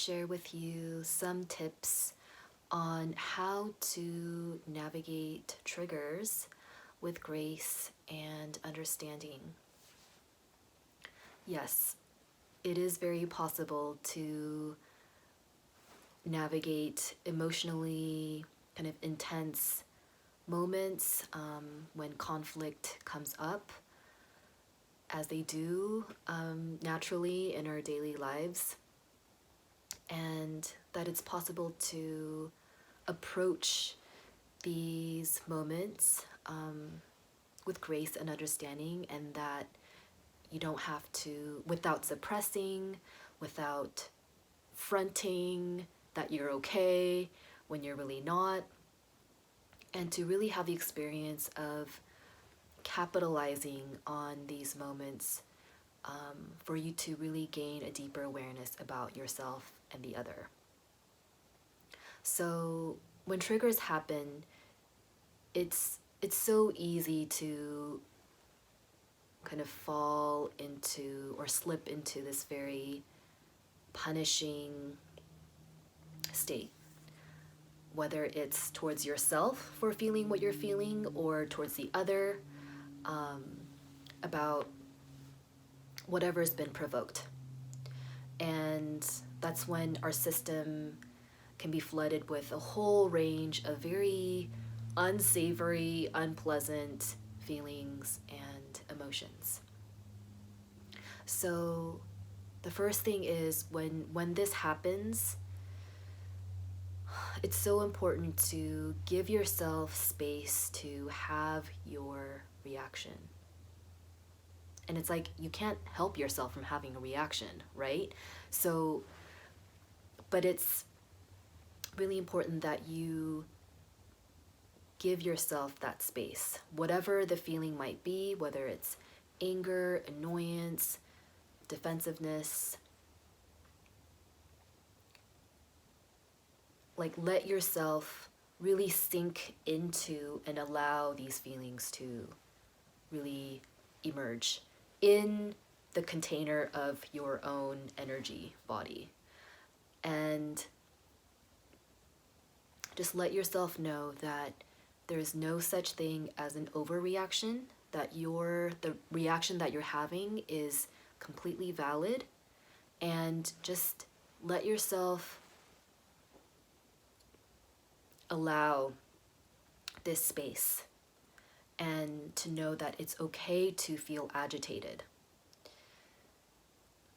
share with you some tips on how to navigate triggers with grace and understanding. Yes, it is very possible to navigate emotionally kind of intense moments when conflict comes up, as they do naturally in our daily lives, and that it's possible to approach these moments with grace and understanding, and that you don't have to, without suppressing, without fronting that you're okay when you're really not, and to really have the experience of capitalizing on these moments for you to really gain a deeper awareness about yourself and the other. So when triggers happen, it's so easy to kind of fall into or slip into this very punishing state, whether it's towards yourself for feeling what you're feeling or towards the other about whatever's been provoked. And that's when our system can be flooded with a whole range of very unsavory, unpleasant feelings and emotions. So the first thing is when this happens, it's so important to give yourself space to have your reaction. And it's like you can't help yourself from having a reaction, right? So, but it's really important that you give yourself that space, whatever the feeling might be, whether it's anger, annoyance, defensiveness. Like, let yourself really sink into and allow these feelings to really emerge in the container of your own energy body. And just let yourself know that there's no such thing as an overreaction, that the reaction that you're having is completely valid, and just let yourself allow this space and to know that it's okay to feel agitated.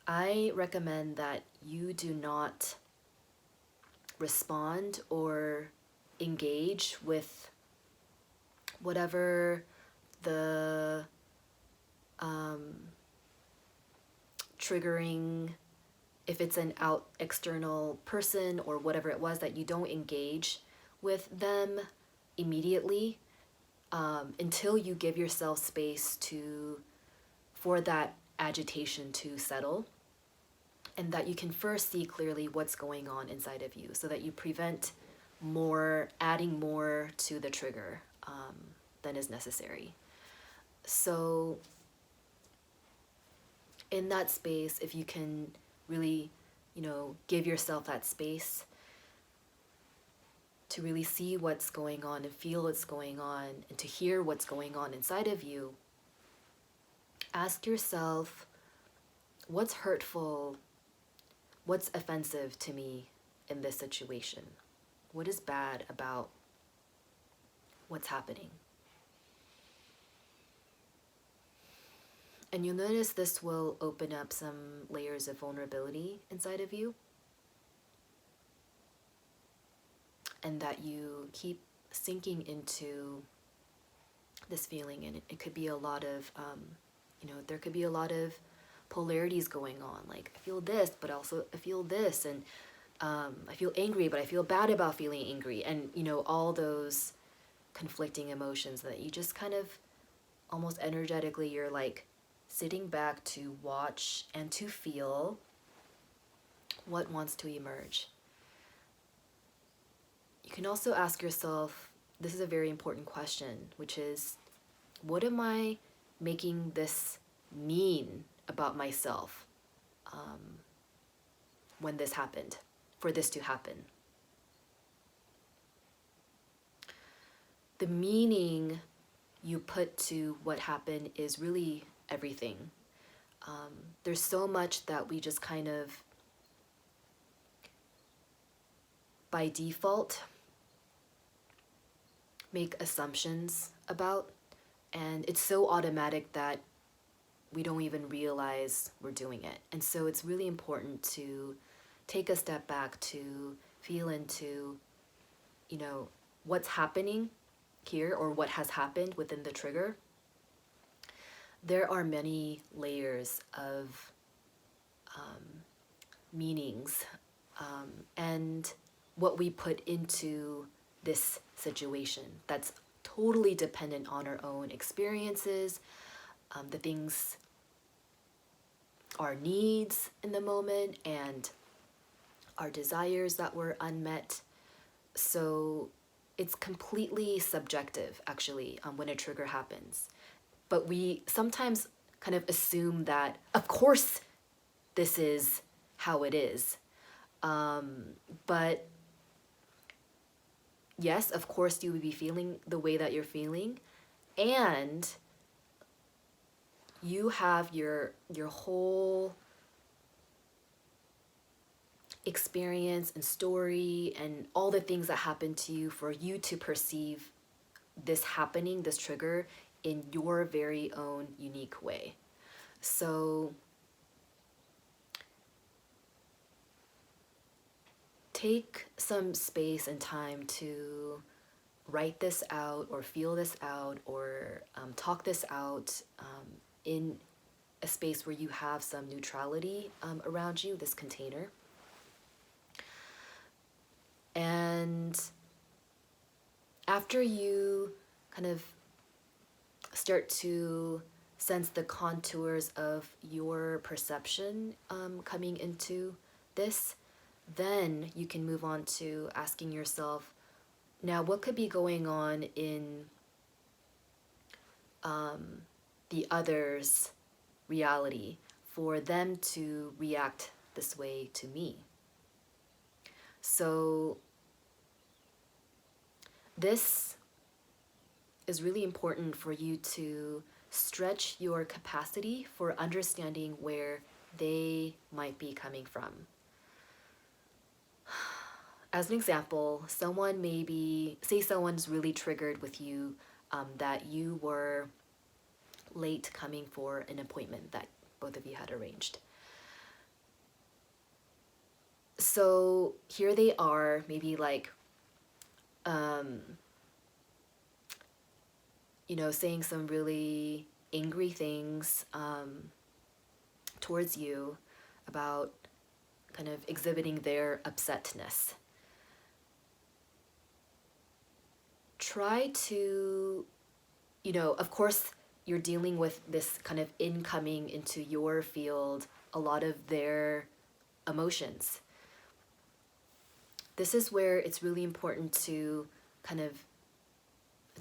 I recommend that you do not respond or engage with whatever the triggering, if it's an external person or whatever it was, that you don't engage with them immediately until you give yourself space for that agitation to settle, and that you can first see clearly what's going on inside of you, so that you prevent adding more to the trigger than is necessary. So in that space, if you can really, give yourself that space to really see what's going on and feel what's going on and to hear what's going on inside of you, ask yourself, what's hurtful, what's offensive to me in this situation? What is bad about what's happening? And you'll notice this will open up some layers of vulnerability inside of you, and that you keep sinking into this feeling. And it could be a lot of, there could be a lot of polarities going on. Like, I feel this, but also I feel this. And I feel angry, but I feel bad about feeling angry. And, all those conflicting emotions that you just kind of almost energetically, you're like sitting back to watch and to feel what wants to emerge. You can also ask yourself, this is a very important question, which is, what am I making this mean about myself when this happened? for this to happen. The meaning you put to what happened is really everything. There's so much that we just kind of, by default, make assumptions about, and it's so automatic that we don't even realize we're doing it. And so it's really important to take a step back to feel into, what's happening here or what has happened within the trigger. There are many layers of meanings and what we put into this situation that's totally dependent on our own experiences, the things, our needs in the moment, and our desires that were unmet. So it's completely subjective, actually, when a trigger happens. But we sometimes kind of assume that, of course, this is how it is. But yes, of course, you would be feeling the way that you're feeling. And you have your whole experience and story and all the things that happened to you for you to perceive this happening, this trigger, in your very own unique way. So take some space and time to write this out or feel this out or talk this out in a space where you have some neutrality around you, this container. And after you kind of start to sense the contours of your perception coming into this, then you can move on to asking yourself, now what could be going on in the other's reality for them to react this way to me? So this is really important for you to stretch your capacity for understanding where they might be coming from. As an example, someone say someone's really triggered with you that you were late coming for an appointment that both of you had arranged. So here they are, maybe like, saying some really angry things towards you about kind of exhibiting their upsetness. Try to, of course, you're dealing with this kind of incoming into your field, a lot of their emotions. This is where it's really important to kind of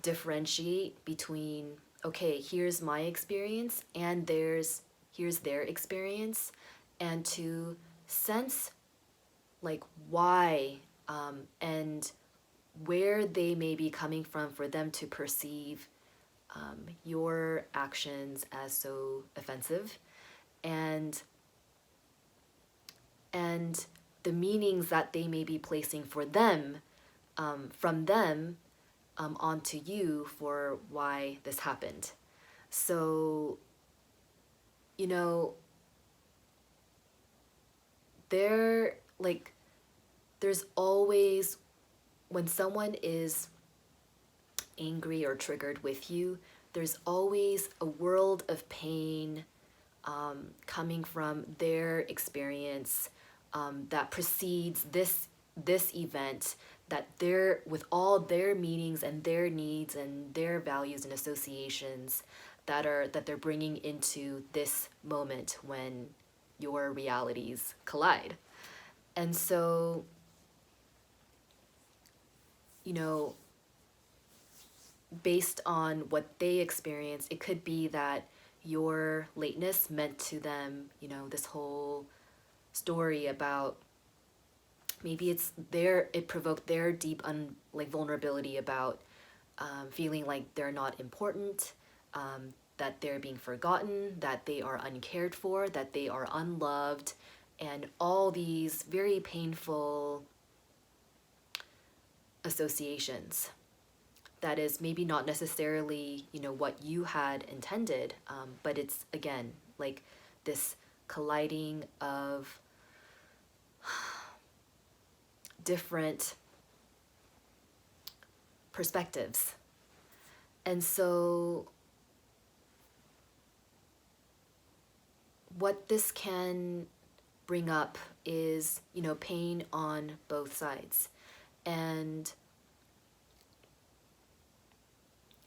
differentiate between, okay, here's my experience and here's their experience, and to sense like why and where they may be coming from for them to perceive your actions as so offensive, and the meanings that they may be placing for them from them onto you for why this happened. So, there's always, when someone is angry or triggered with you, there's always a world of pain coming from their experience that precedes this event, that they're, with all their meanings and their needs and their values and associations that they're bringing into this moment when your realities collide. And so, based on what they experience, it could be that your lateness meant to them, this whole story about maybe it provoked their deep like vulnerability about feeling like they're not important, that they're being forgotten, that they are uncared for, that they are unloved, and all these very painful associations. That is maybe not necessarily, what you had intended, but it's again like this colliding of different perspectives. And so what this can bring up is, pain on both sides. And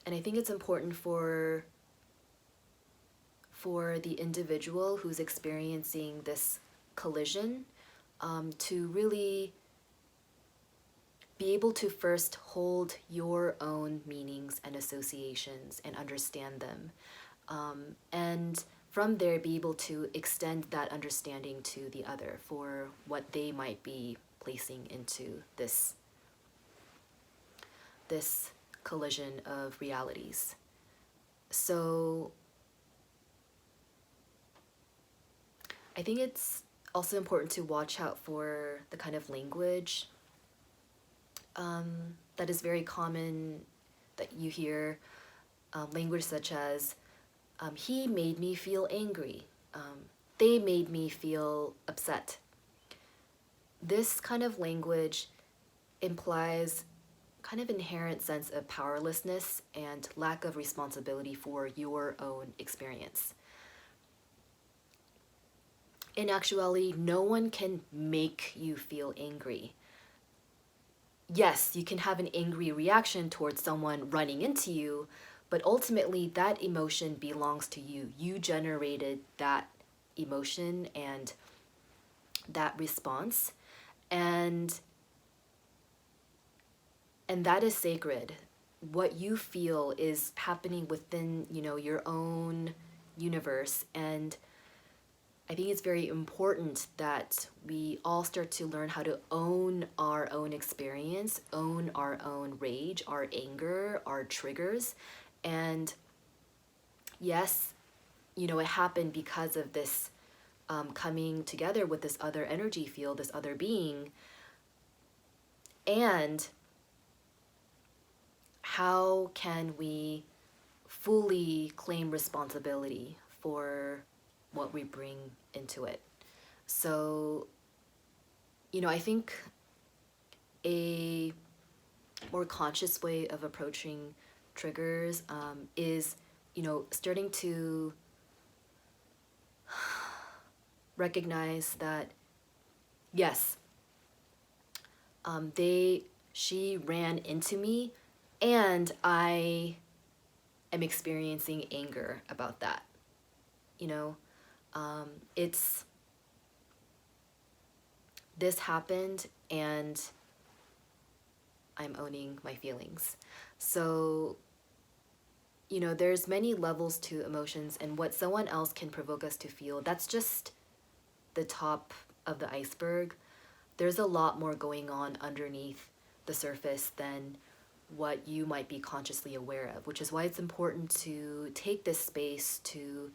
I think it's important for the individual who's experiencing this collision, to really be able to first hold your own meanings and associations and understand them. And from there, be able to extend that understanding to the other for what they might be placing into this collision of realities. So I think it's also important to watch out for the kind of language that is very common that you hear, language such as, he made me feel angry, they made me feel upset. This kind of language implies kind of inherent sense of powerlessness and lack of responsibility for your own experience. In actuality, no one can make you feel angry. Yes, you can have an angry reaction towards someone running into you, but ultimately that emotion belongs to you. You generated that emotion and that response, and that is sacred. What you feel is happening within, your own universe. And I think it's very important that we all start to learn how to own our own experience, own our own rage, our anger, our triggers. And yes, it happened because of this coming together with this other energy field, this other being. And how can we fully claim responsibility for what we bring into it? So, I think a more conscious way of approaching triggers is, starting to recognize that, yes, she ran into me, and I am experiencing anger about that. It's, this happened, and I'm owning my feelings. So, there's many levels to emotions, and what someone else can provoke us to feel, that's just the top of the iceberg. There's a lot more going on underneath the surface than what you might be consciously aware of, which is why it's important to take this space to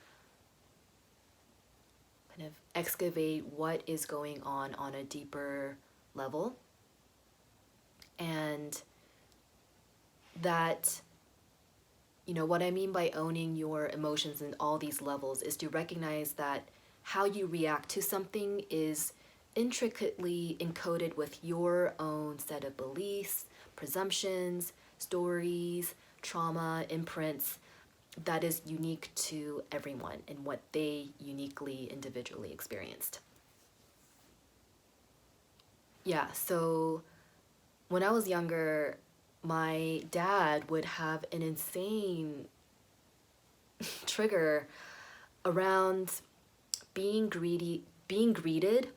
kind of excavate what is going on a deeper level. And that, what I mean by owning your emotions in all these levels is to recognize that how you react to something is intricately encoded with your own set of beliefs, presumptions, stories, trauma, imprints that is unique to everyone and what they uniquely, individually experienced. Yeah, so when I was younger, my dad would have an insane trigger around being greeted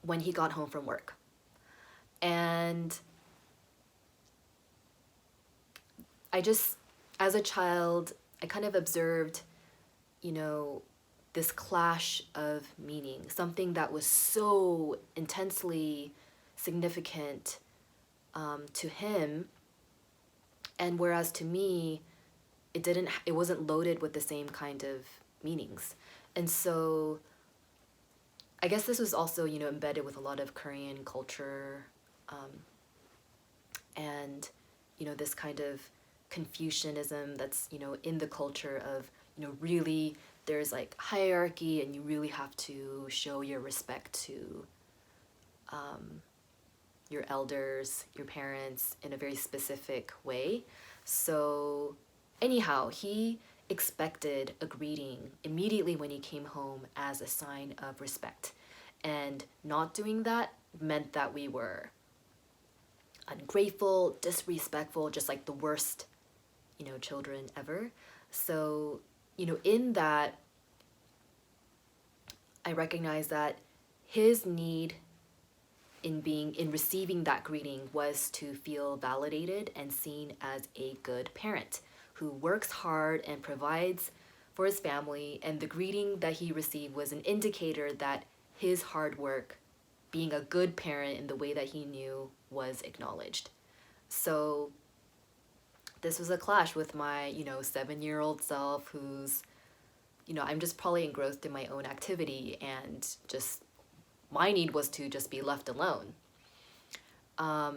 when he got home from work. And I just, as a child, I kind of observed, this clash of meaning, something that was so intensely significant to him, and whereas to me, it wasn't loaded with the same kind of meanings. And so I guess this was also, you know, embedded with a lot of Korean culture, and, you know, this kind of Confucianism that's, you know, in the culture of, you know, really there's like hierarchy and you really have to show your respect to your elders, your parents in a very specific way. So anyhow, he expected a greeting immediately when he came home as a sign of respect. And not doing that meant that we were ungrateful, disrespectful, just like the worst, you know, children ever. So, you know, in that, I recognize that his need in receiving that greeting was to feel validated and seen as a good parent who works hard and provides for his family, and the greeting that he received was an indicator that his hard work, being a good parent in the way that he knew, was acknowledged. So this was a clash with my, you know, 7-year-old self who's, you know, I'm just probably engrossed in my own activity, and just my need was to just be left alone.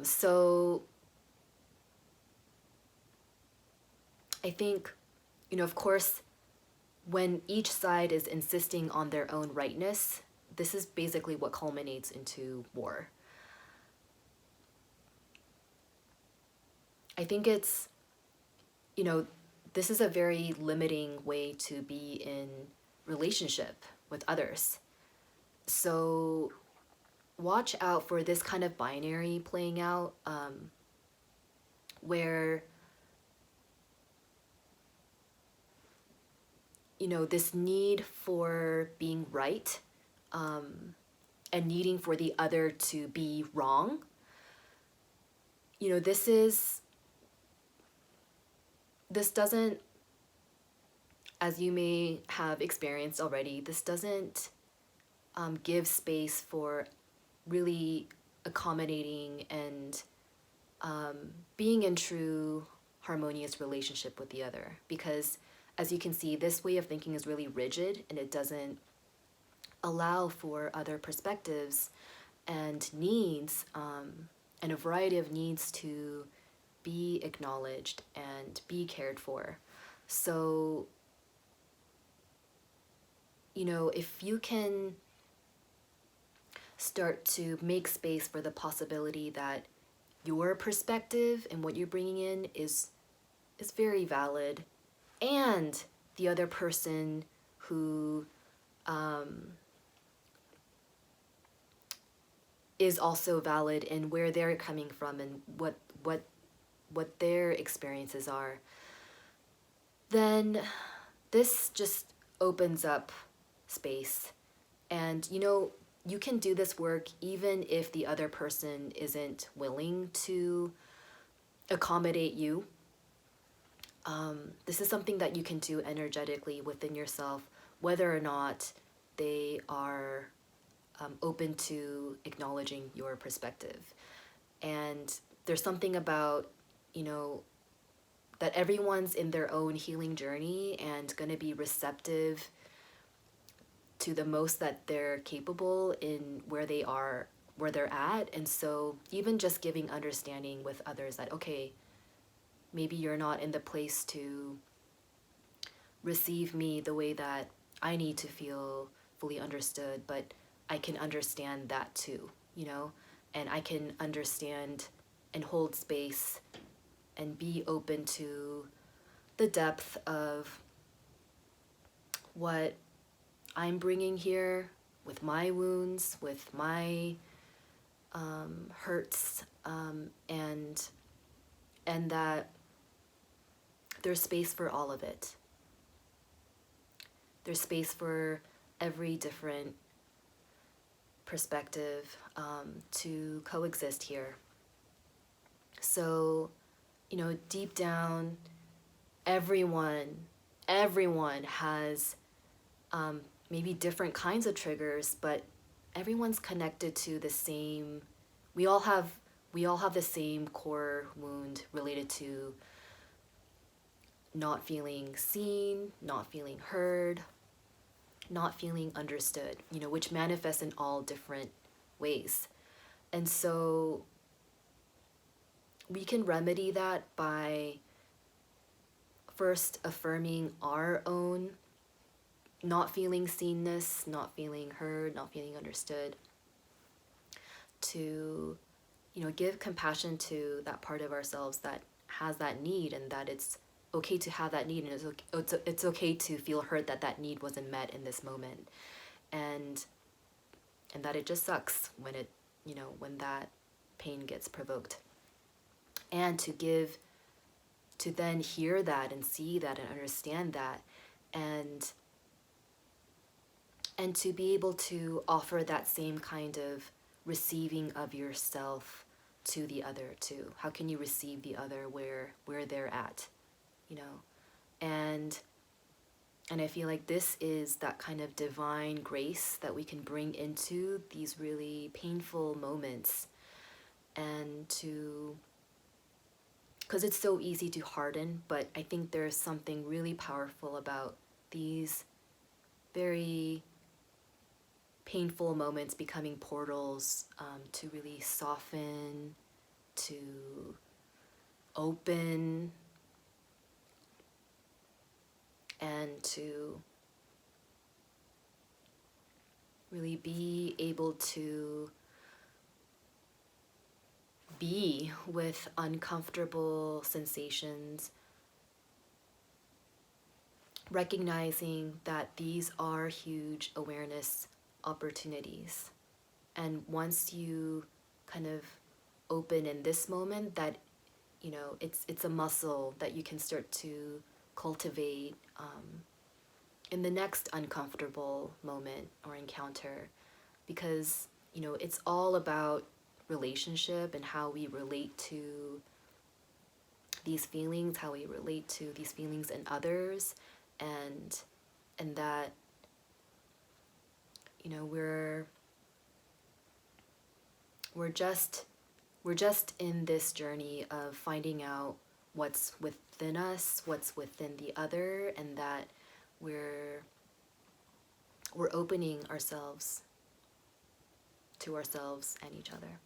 So I think, you know, of course, when each side is insisting on their own rightness, this is basically what culminates into war. I think it's, you know, this is a very limiting way to be in relationship with others. So watch out for this kind of binary playing out, where, you know, this need for being right, and needing for the other to be wrong. You know, this doesn't, as you may have experienced already, this doesn't give space for really accommodating and being in true harmonious relationship with the other. Because as you can see, this way of thinking is really rigid, and it doesn't allow for other perspectives and needs, and a variety of needs to be acknowledged and be cared for. So, you know, if you can start to make space for the possibility that your perspective and what you're bringing in is very valid, and the other person who is also valid in where they're coming from and what their experiences are, then this just opens up space. And, you know, you can do this work even if the other person isn't willing to accommodate you. This is something that you can do energetically within yourself, whether or not they are open to acknowledging your perspective. And there's something about, you know, that everyone's in their own healing journey and going to be receptive to the most that they're capable in where they are, where they're at. And so even just giving understanding with others that, okay, maybe you're not in the place to receive me the way that I need to feel fully understood, but I can understand that too, you know, and I can understand and hold space and be open to the depth of what I'm bringing here with my wounds, with my hurts, and that there's space for all of it. There's space for every different perspective to coexist here. So, you know, deep down, everyone has maybe different kinds of triggers, but everyone's connected to the same. We all have the same core wound related to not feeling seen, not feeling heard, not feeling understood, which manifests in all different ways. And so we can remedy that by first affirming our own not feeling seenness, not feeling heard, not feeling understood, to give compassion to that part of ourselves that has that need, and that it's okay to have that need, and it's okay to feel hurt that that need wasn't met in this moment, and that it just sucks when when that pain gets provoked, and to then hear that and see that and understand that, and to be able to offer that same kind of receiving of yourself to the other too. How can you receive the other where they're at, and I feel like this is that kind of divine grace that we can bring into these really painful moments, and because it's so easy to harden, but I think there's something really powerful about these very painful moments becoming portals, to really soften, to open, and to really be able to be with uncomfortable sensations, recognizing that these are huge awareness opportunities. And once you kind of open in this moment, that it's a muscle that you can start to cultivate, in the next uncomfortable moment or encounter, because it's all about relationship and how we relate to these feelings, how we relate to these feelings in others, and that we're just in this journey of finding out what's within us, what's within the other, and that we're opening ourselves to ourselves and each other.